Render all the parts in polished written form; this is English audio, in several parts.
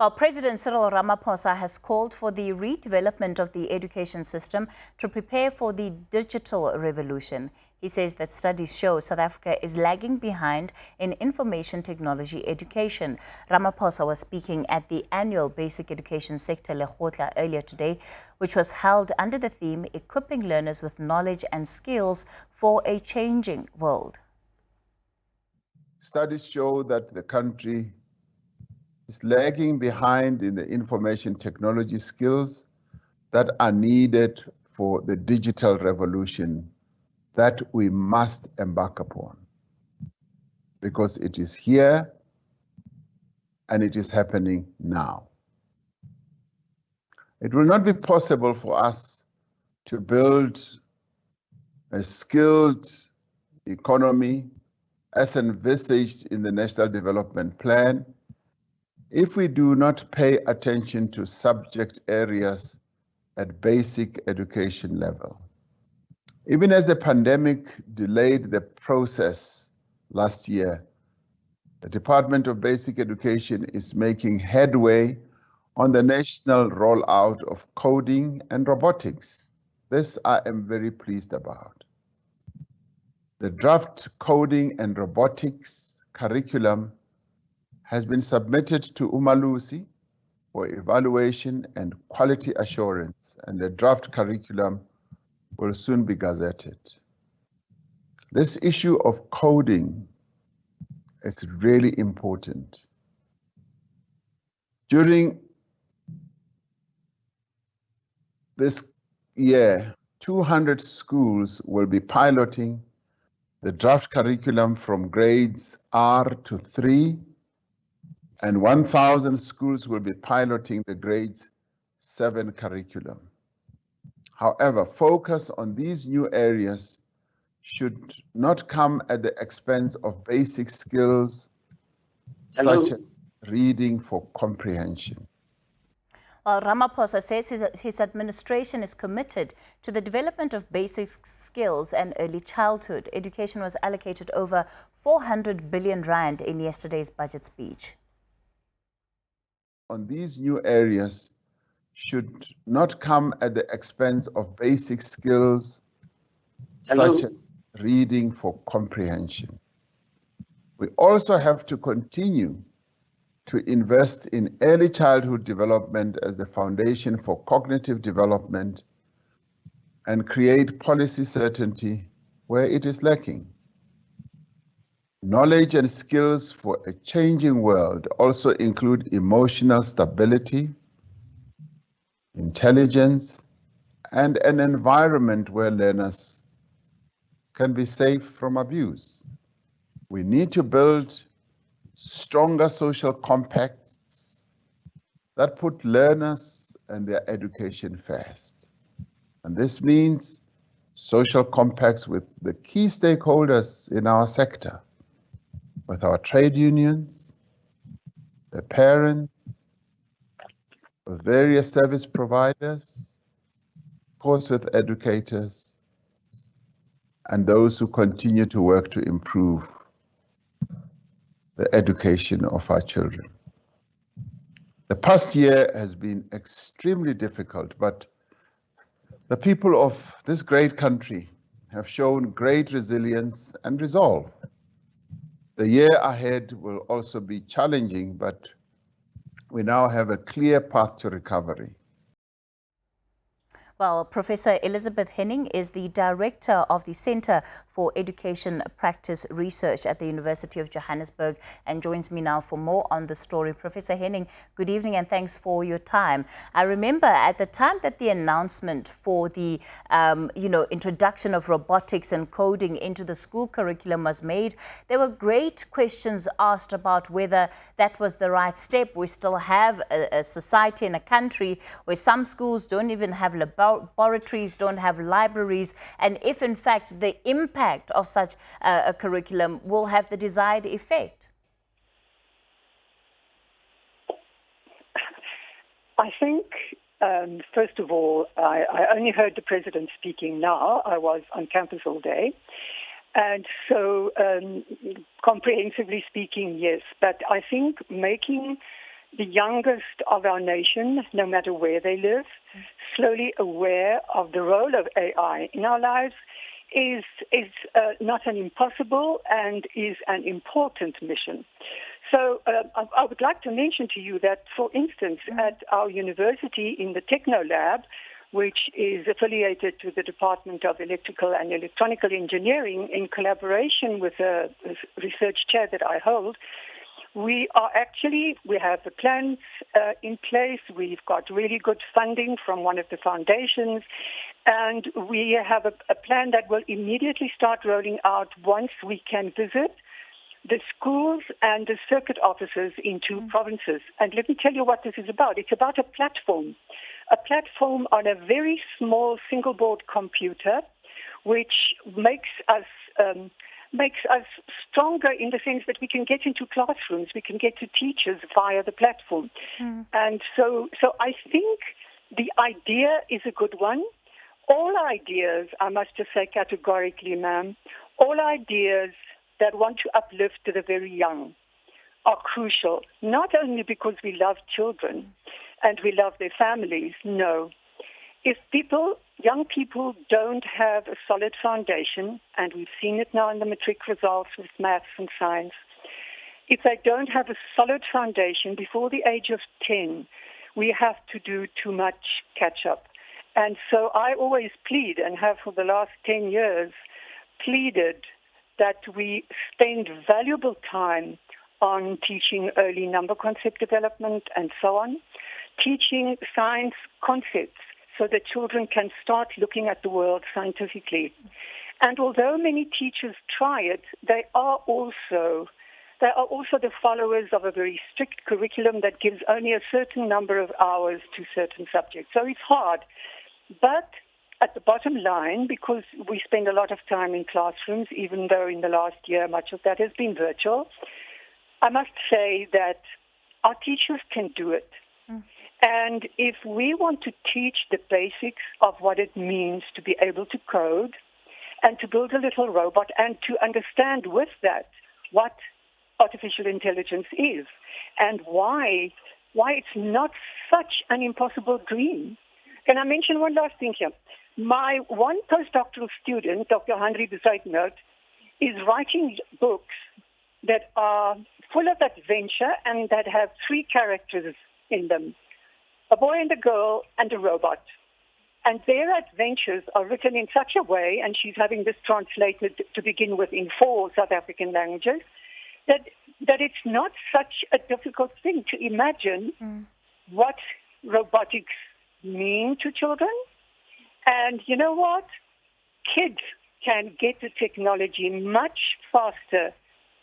Well, President Cyril Ramaphosa has called for the redevelopment of the education system to prepare for the digital revolution. He says that studies show South Africa is lagging behind in information technology education. Ramaphosa was speaking at the annual Basic Education Sector Lekgotla earlier today, which was held under the theme Equipping Learners with Knowledge and Skills for a Changing World. Studies show that the country is lagging behind in the information technology skills that are needed for the digital revolution that we must embark upon, because it is here and it is happening now. It will not be possible for us to build a skilled economy as envisaged in the National Development Plan if we do not pay attention to subject areas at basic education level. Even as the pandemic delayed the process last year, the Department of Basic Education is making headway on the national rollout of coding and robotics. This I am very pleased about. The draft coding and robotics curriculum has been submitted to Umalusi for evaluation and quality assurance, and the draft curriculum will soon be gazetted. This issue of coding is really important. During this year, 200 schools will be piloting the draft curriculum from grades R to 3, and 1,000 schools will be piloting the grades 7 curriculum. However, focus on these new areas should not come at the expense of basic skills such as reading for comprehension. Well, Ramaphosa says his administration is committed to the development of basic skills and early childhood. Education was allocated over 400 billion rand in yesterday's budget speech. On these new areas should not come at the expense of basic skills such as reading for comprehension. We also have to continue to invest in early childhood development as the foundation for cognitive development and create policy certainty where it is lacking. Knowledge and skills for a changing world also include emotional stability, intelligence, and an environment where learners can be safe from abuse. We need to build stronger social compacts that put learners and their education first. And this means social compacts with the key stakeholders in our sector, with our trade unions, the parents, with various service providers, of course with educators, and those who continue to work to improve the education of our children. The past year has been extremely difficult, but the people of this great country have shown great resilience and resolve. The year ahead will also be challenging, but we now have a clear path to recovery. Well, Professor Elizabeth Henning is the Director of the Center for Education Practice Research at the University of Johannesburg and joins me now for more on the story. Professor Henning, good evening and thanks for your time. I remember at the time that the announcement for the introduction of robotics and coding into the school curriculum was made, there were great questions asked about whether that was the right step. We still have a society and a country where some schools don't even have laboratories, don't have libraries, and if in fact the impact of such a curriculum will have the desired effect? I think, first of all, I only heard the president speaking now. I was on campus all day. And so, comprehensively speaking, yes. But I think making the youngest of our nation, no matter where they live, slowly aware of the role of AI in our lives is not an impossible and is an important mission. So I would like to mention to you that, for instance, at our university in the Techno Lab, which is affiliated to the Department of Electrical and Electronical Engineering, in collaboration with a research chair that I hold, we have the plans in place. We've got really good funding from one of the foundations, and we have a plan that will immediately start rolling out once we can visit the schools and the circuit offices in 2 provinces. And let me tell you what this is about. It's about a platform on a very small single-board computer, which makes us stronger in the sense that we can get into classrooms, we can get to teachers via the platform. And so I think the idea is a good one. All ideas, I must just say categorically, ma'am, all ideas that want to uplift the very young are crucial, not only because we love children and we love their families. No. If young people don't have a solid foundation, and we've seen it now in the matric results with maths and science, if they don't have a solid foundation before the age of 10, we have to do too much catch-up. And so I always plead, and have for the last 10 years, pleaded that we spend valuable time on teaching early number concept development and so on, teaching science concepts so that children can start looking at the world scientifically. And although many teachers try it, they are also the followers of a very strict curriculum that gives only a certain number of hours to certain subjects. So it's hard. But at the bottom line, because we spend a lot of time in classrooms, even though in the last year much of that has been virtual, I must say that our teachers can do it. And if we want to teach the basics of what it means to be able to code and to build a little robot and to understand with that what artificial intelligence is and why it's not such an impossible dream. Can I mention one last thing here? My one postdoctoral student, Dr. Henry de Zuidnoot, is writing books that are full of adventure and that have 3 characters in them: a boy and a girl and a robot. And their adventures are written in such a way, and she's having this translated to begin with in 4 South African languages, that it's not such a difficult thing to imagine what robotics mean to children. And you know what? Kids can get the technology much faster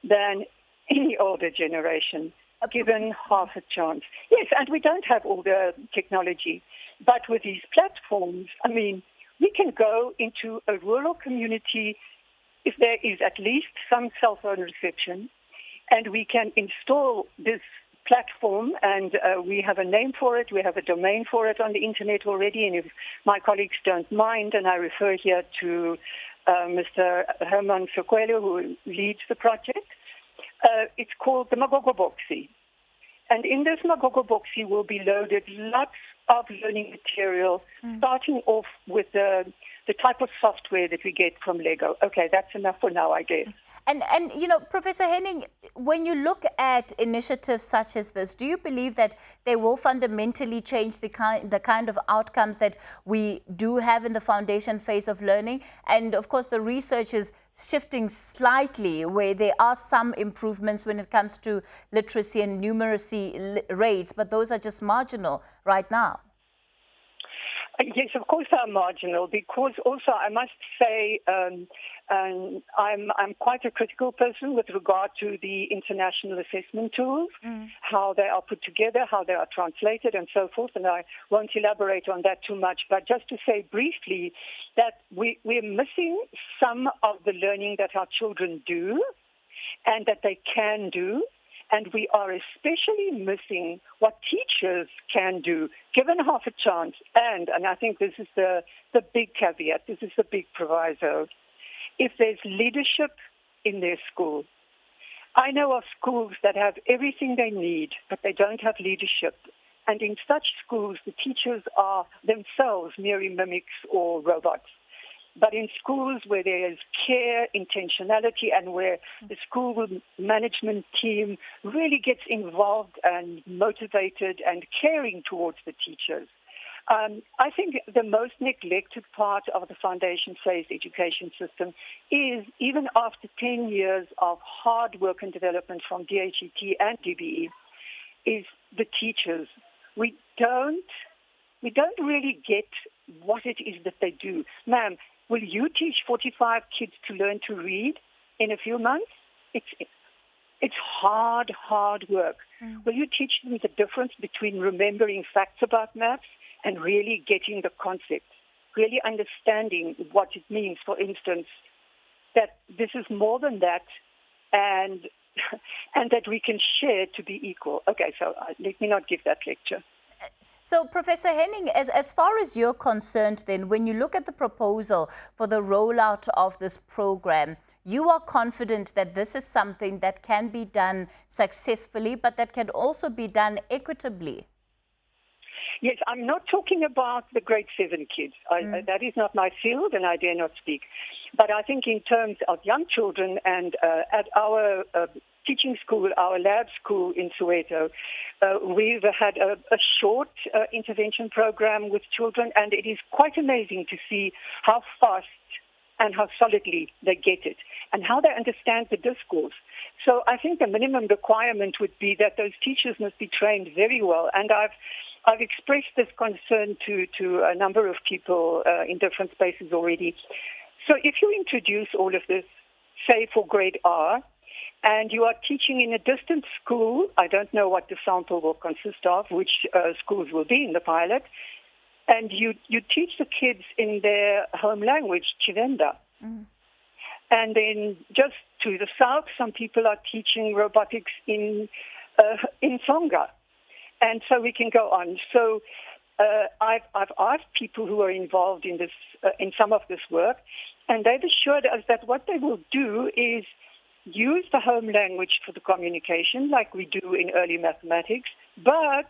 than any older generation, given half a chance. Yes, and we don't have all the technology. But with these platforms, I mean, we can go into a rural community if there is at least some cell phone reception, and we can install this platform, and we have a name for it, we have a domain for it on the internet already, and if my colleagues don't mind, and I refer here to Mr. Herman Sokwelo, who leads the project, it's called the Magogo Boxy. And in this Magogo Boxy will be loaded lots of learning material, starting off with the type of software that we get from Lego. Okay, that's enough for now, I guess. And you know, Professor Henning, when you look at initiatives such as this, do you believe that they will fundamentally change the kind of outcomes that we do have in the foundation phase of learning? And of course, the research is shifting slightly, where there are some improvements when it comes to literacy and numeracy rates, but those are just marginal right now. Yes, of course they are marginal, because also I must say I'm quite a critical person with regard to the international assessment tools, how they are put together, how they are translated, and so forth, and I won't elaborate on that too much, but just to say briefly that we're missing some of the learning that our children do and that they can do. And we are especially missing what teachers can do, given half a chance. And I think this is the big caveat, this is the big proviso. If there's leadership in their school, I know of schools that have everything they need, but they don't have leadership. And in such schools, the teachers are themselves merely mimics or robots. But in schools where there is care, intentionality, and where the school management team really gets involved and motivated and caring towards the teachers, I think the most neglected part of the foundation-phase education system is, even after 10 years of hard work and development from DHET and DBE, is the teachers. We don't really get what it is that they do. Ma'am, will you teach 45 kids to learn to read in a few months? It's hard work. Will you teach them the difference between remembering facts about maths and really getting the concept, really understanding what it means, for instance, that this is more than that and that we can share to be equal. Okay, so let me not give that lecture. So, Professor Henning, as far as you're concerned then, when you look at the proposal for the rollout of this program, you are confident that this is something that can be done successfully, but that can also be done equitably? Yes, I'm not talking about the grade 7 kids. That is not my field, and I dare not speak. But I think in terms of young children, and at our teaching school, our lab school in Soweto, we've had a short intervention program with children, and it is quite amazing to see how fast and how solidly they get it, and how they understand the discourse. So I think the minimum requirement would be that those teachers must be trained very well. And I've expressed this concern to a number of people in different spaces already. So if you introduce all of this, say for grade R, and you are teaching in a distant school, I don't know what the sample will consist of, which schools will be in the pilot, and you teach the kids in their home language, Chivenda. And then just to the south, some people are teaching robotics in Tsonga. And so we can go on. So I've asked people who are involved in this, in some of this work, and they've assured us that what they will do is use the home language for the communication, like we do in early mathematics, but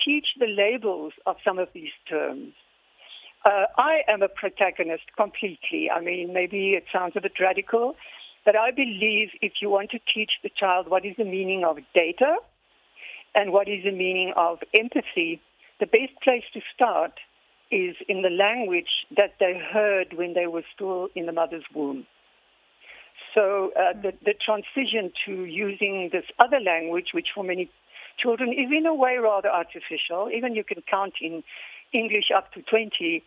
teach the labels of some of these terms. I am a protagonist completely. I mean, maybe it sounds a bit radical, but I believe if you want to teach the child what is the meaning of data and what is the meaning of empathy, the best place to start is in the language that they heard when they were still in the mother's womb. So the transition to using this other language, which for many children is in a way rather artificial, even you can count in English up to 20,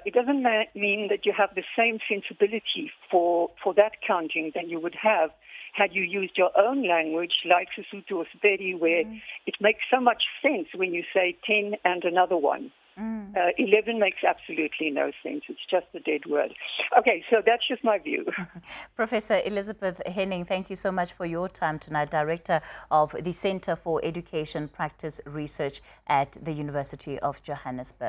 it doesn't mean that you have the same sensibility for that counting than you would have had you used your own language, like Sesotho or Sepedi, where it makes so much sense when you say 10 and another one. 11 makes absolutely no sense. It's just a dead word. Okay, so that's just my view. Professor Elizabeth Henning, thank you so much for your time tonight, Director of the Center for Education Practice Research at the University of Johannesburg.